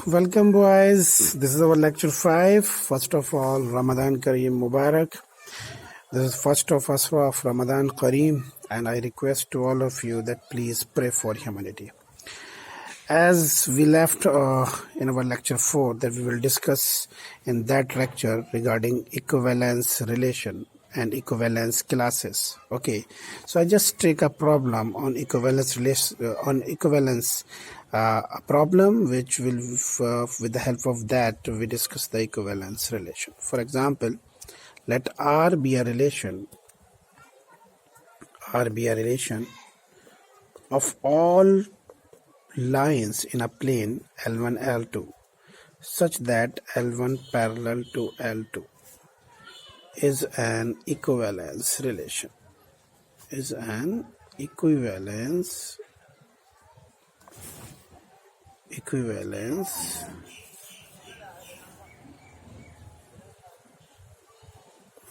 Welcome, boys. This is our lecture 5. First of all, Ramadan Kareem Mubarak. This is first of Asra of Ramadan Kareem, and I request to all of you that please pray for humanity. As we left in our lecture 4, that we will discuss in that lecture regarding equivalence relation and equivalence classes. Okay, so I just take a problem on equivalence relation a problem which will with the help of that we discuss the equivalence relation. For example, let R be a relation of all lines in a plane L1 L2 such that L1 parallel to L2 is an equivalence relation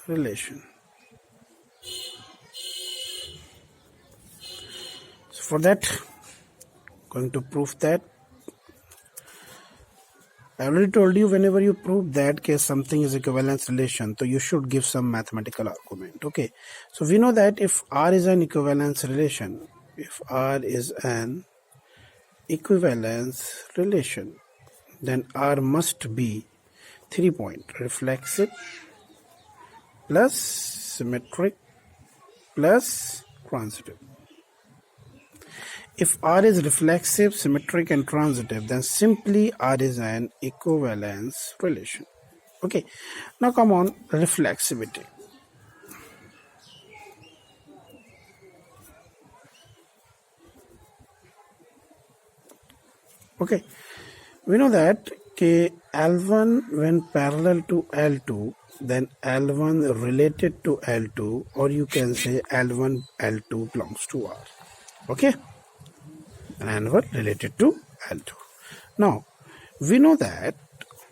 relation. So for that, going to prove that. I already told you, whenever you prove that case something is equivalence relation, so you should give some mathematical argument. Okay, so we know that if R is an equivalence relation, then R must be 3-point reflexive plus symmetric plus transitive. If R is reflexive, symmetric and transitive, then simply R is an equivalence relation. Okay, now come on, reflexivity. Okay, we know that L1 when parallel to L2, then L1 related to L2, or you can say L1 L2 belongs to R. Okay, and L1 related to L2. Now we know that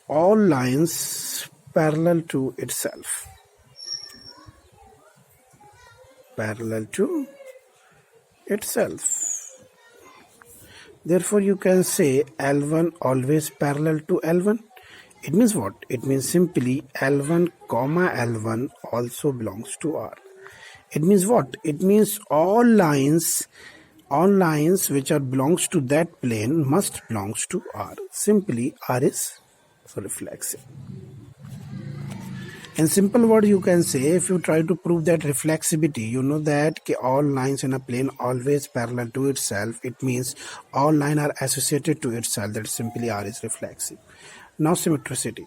all lines parallel to itself, therefore you can say L1 always parallel to L1. It means what? It means simply L1 comma L1 also belongs to R. It means what? It means all lines which are belongs to that plane must belongs to R. Simply R is reflexive. In simple word, you can say, if you try to prove that reflexivity, you know that all lines in a plane always parallel to itself. It means all lines are associated to itself. That simply R is reflexive. Now symmetricity.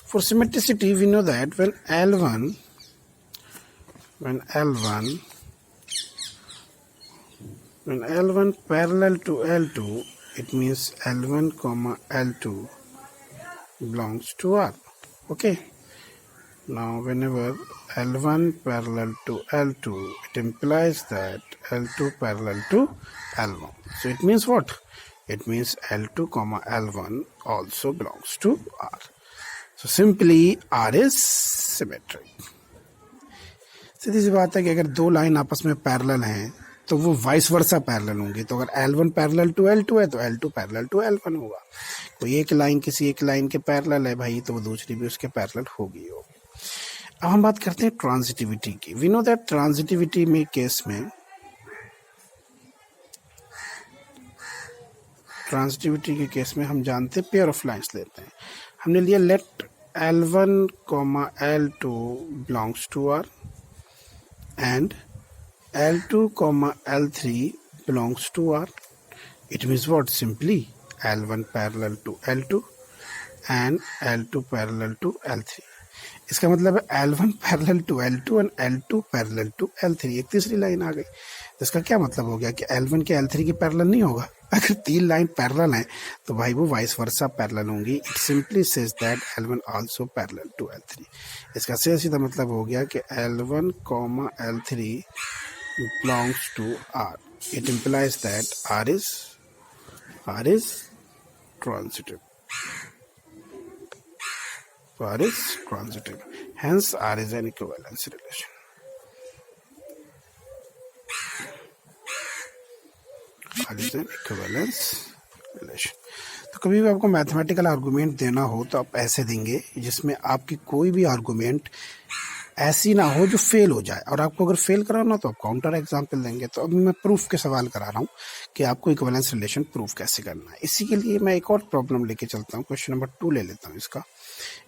For symmetricity, we know that when L1 parallel to L2, it means L1 comma L2 belongs to R. Okay. Now whenever L1 parallel to L2, it implies that L2 parallel to L1. So it means what? It means L2 comma L1 also belongs to R. So simply R is symmetric. सीधी सी बात है कि अगर दो line आपस में parallel हैं तो वो वाइस वर्सा पैरेलल होंगी. तो अगर L1 पैरेलल टू L2 है तो L2 पैरेलल टू L1 होगा. कोई एक लाइन किसी एक लाइन के पैरेलल है भाई, तो वो दूसरी भी उसके पैरेलल होगी. अब हम बात करते हैं ट्रांजिटिविटी की. वी नो दैट ट्रांजिटिविटी में केस में हम जानते हैं पेयर ऑफ लाइंस लेते हैं. हमने लिया late L1 comma L2 belongs to R and L2 comma L3 belongs to R. It means what? Simply L1 parallel to L2 and L2 parallel to L3. इसका मतलब है L1 parallel to L2 and L2 parallel to L3. एक तीसरी line आ गई. तो इसका क्या मतलब हो गया कि L1 के L3 की पैरेलल नहीं होगा. अगर तीन लाइन पैरेलल हैं तो भाई वो वाइस वर्सा पैरेलल होंगी. It simply says that L1 also parallel to L3. इसका सीधा मतलब हो गया कि L1 comma L3 belongs to R. It implies that R is transitive. तो R is transitive. Hence R is an equivalence relation. R is an equivalence relation. तो कभी भी आपको मैथमेटिकल आर्गुमेंट देना हो तो आप ऐसे देंगे जिसमें आपकी कोई भी आर्गुमेंट ऐसी ना हो जो फेल हो जाए, और आपको अगर फेल कराना तो आप काउंटर एग्जाम्पल देंगे। तो अभी मैं प्रूफ के सवाल करा रहा हूँ कि आपको इक्विवेलेंस रिलेशन प्रूफ कैसे करना है। इसी के लिए मैं एक और प्रॉब्लम लेके चलता हूँ। क्वेश्चन नंबर 2 ले लेता हूँ इसका।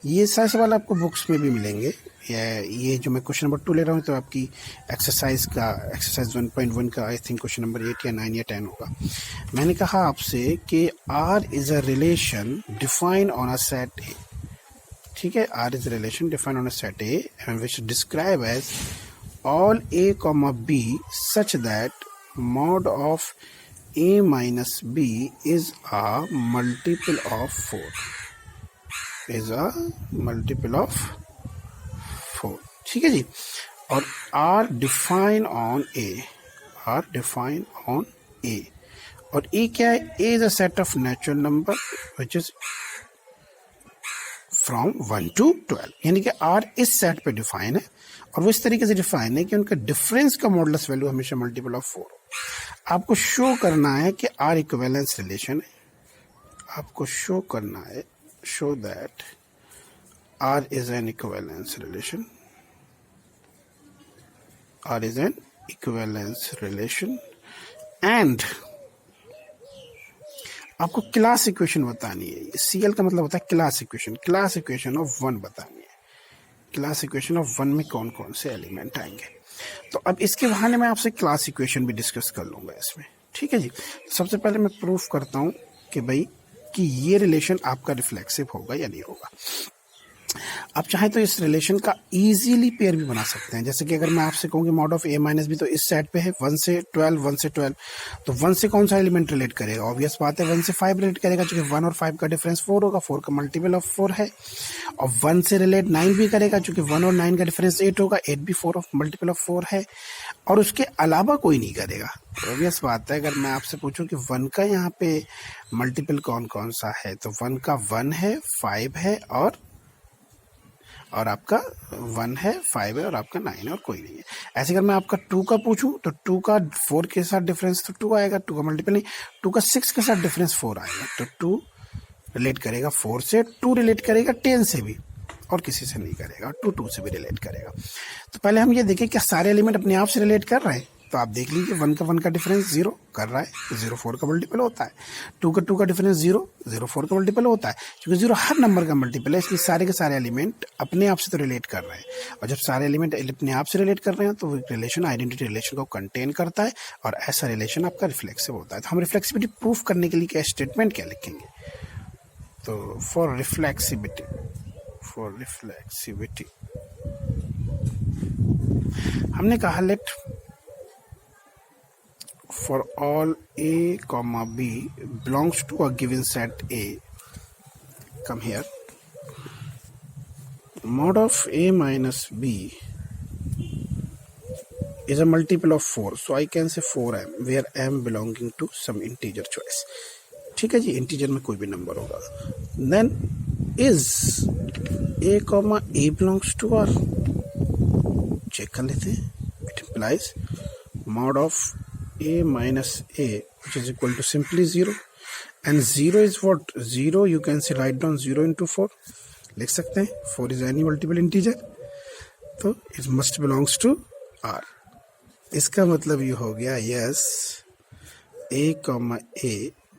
ये सारे सवाल आपको बुक्स में भी मिलेंगे। ये जो मैं क्वेश्चन नंबर 2 ले रहा हूँ तो आपकी एक्सरसाइज 1.1 का आई थिंक क्वेश्चन नंबर 8 या 9 या 10 होगा। मैंने कहा आपसे कि R is a relation defined on a set ए। ठीक है, R is a relation defined on a set A and which describe as all A comma B such that mod of A minus B is a multiple of 4. Is a multiple of 4. ठीक है जी। और R define on A. R define on A. और A क्या है? A is a set of natural number which is from 1 to 12, यानी कि R इस set पे डिफाइन है और वो इस तरीके से डिफाइन है कि उनका डिफरेंस का मॉडुलस वैल्यू हमेशा मल्टीपल ऑफ 4 हो। आपको शो करना है कि R इक्विवेलेंस रिलेशन है। आपको शो करना है, show that R is an equivalence relation. R is an equivalence relation and आपको क्लास इक्वेशन बतानी है। CL का मतलब होता है class equation. Class equation of 1 बतानी है। क्लास इक्वेशन ऑफ 1 में कौन कौन से एलिमेंट आएंगे। तो अब इसके बहाने मैं आपसे क्लास इक्वेशन भी डिस्कस कर लूंगा इसमें। ठीक है जी। सबसे पहले मैं प्रूफ करता हूं कि भाई कि ये रिलेशन आपका रिफ्लेक्सिव होगा या नहीं होगा। आप चाहें तो इस रिलेशन का इजीली पेयर भी बना सकते हैं। जैसे कि अगर मैं आपसे कहूँ कि mod of A minus B, तो इस सेट पे है 1 से 12, तो 1 से कौन सा एलिमेंट रिलेट करेगा? ऑब्वियस बात है 1 से 5 रिलेट करेगा, क्योंकि 1 और 5 का डिफरेंस 4 होगा, 4 का मल्टीपल ऑफ 4 है। और 1 से रिलेट 9 भी करेगा, क्योंकि 1 और 9 का डिफरेंस 8 होगा, 8 भी 4 ऑफ मल्टीपल ऑफ 4 है। और उसके अलावा कोई नहीं करेगा। ऑब्वियस बात है, अगर मैं आपसे पूछूं कि 1 का यहाँ पे मल्टीपल कौन कौन सा है, तो 1 का 1 है, 5 है और आपका 1 है, 5 है और आपका 9 है और कोई नहीं है। ऐसे अगर मैं आपका 2 का पूछूं तो 2 का 4 के साथ डिफरेंस तो 2 आएगा, 2 का मल्टीपल नहीं, 2 का 6 के साथ डिफरेंस 4 आएगा, तो 2 रिलेट करेगा 4 से, 2 रिलेट करेगा 10 से भी और किसी से नहीं करेगा, 2 से भी रिलेट करेगा। तो पहले हम ये देखें क्या सारे एलिमेंट अपने आप से रिलेट कर रहे हैं। तो आप देख लीजिए 1 का डिफरेंस 0 कर रहा है, 0 4 का मल्टीपल होता है। 2 का डिफरेंस 0 4 का मल्टीपल होता है। क्योंकि 0 हर नंबर का मल्टीपल है, इसलिए सारे के सारे एलिमेंट अपने आप से तो रिलेट कर रहे हैं। और जब सारे एलिमेंट अपने आप से रिलेट कर रहे हैं तो रिलेशन आइडेंटिटी रिलेशन को कंटेन करता है और ऐसा रिलेशन आपका रिफ्लेक्सिव होता है। तो हम रिफ्लेक्सिविटी प्रूफ करने के लिए क्या स्टेटमेंट क्या लिखेंगे? तो फॉर रिफ्लेक्सिविटी हमने कहा late for all A comma B belongs to a given set A, come here, mod of A minus B is a multiple of 4, so I can say 4m where m belonging to some integer choice। ठीक है जी, integer में कोई भी number होगा। then is A comma A belongs to R, check कर लेते हैं। it implies mod of A minus A, which is equal to simply 0, and 0 is what? 0 you can say write down 0 into 4, लिख सकते हैं। 4 is any multiple integer, तो it must belongs to R। इसका मतलब ये हो गया yes A comma A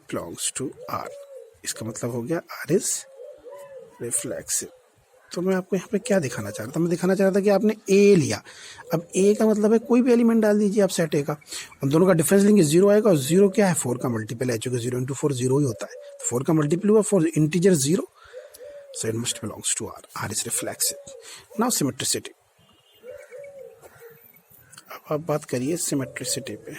belongs to R। इसका मतलब हो गया R is reflexive। तो मैं आपको यहाँ पे क्या दिखाना चाह रहा था? मैं दिखाना चाह रहा था कि आपने A लिया। अब A का मतलब है कोई भी एलिमेंट डाल दीजिए आप सेट A का, उन दोनों का डिफरेंस लेंगे, 0 आएगा और 0 क्या है? 4 का मल्टीपल है, चूंकि 0 into 4 0 ही होता है, तो 4 का मल्टीपल हुआ 4 integer 0, so it must belongs to R। R is reflexive. Now symmetricity. अब आप बात करिए सिमेट्रिसिटी पे।